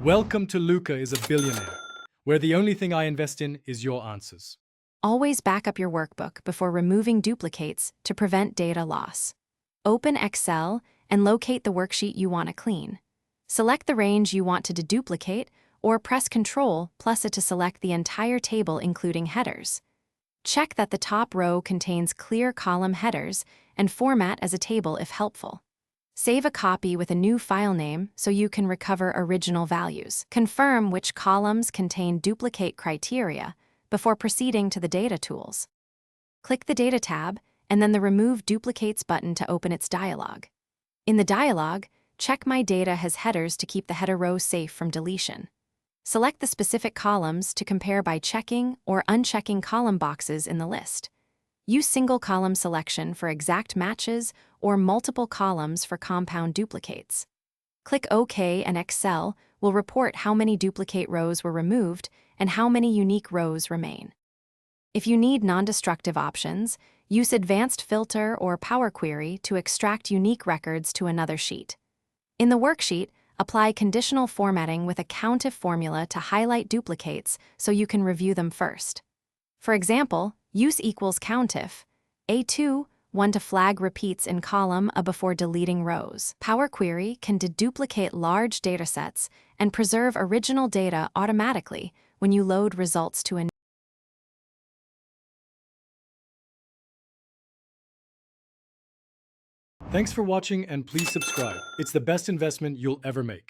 Welcome to Luca is a billionaire, where the only thing I invest in is your answers. Always back up your workbook before removing duplicates to prevent data loss. Open Excel and locate the worksheet you want to clean. Select the range you want to deduplicate, or press Ctrl+A to select the entire table including headers. Check that the top row contains clear column headers and format as a table if helpful. Save a copy with a new file name so you can recover original values. Confirm which columns contain duplicate criteria before proceeding to the data tools. Click the Data tab and then the Remove Duplicates button to open its dialog. In the dialog, check My Data has headers to keep the header row safe from deletion. Select the specific columns to compare by checking or unchecking column boxes in the list. Use single column selection for exact matches or multiple columns for compound duplicates. Click OK and Excel will report how many duplicate rows were removed and how many unique rows remain. If you need non-destructive options, use Advanced Filter or Power Query to extract unique records to another sheet. In the worksheet, apply conditional formatting with a COUNTIF formula to highlight duplicates so you can review them first. For example, use equals COUNTIF, A2, 1 to flag repeats in column A before deleting rows. Power Query can deduplicate large datasets and preserve original data automatically when you load results to a Thanks for watching and please subscribe. It's the best investment you'll ever make.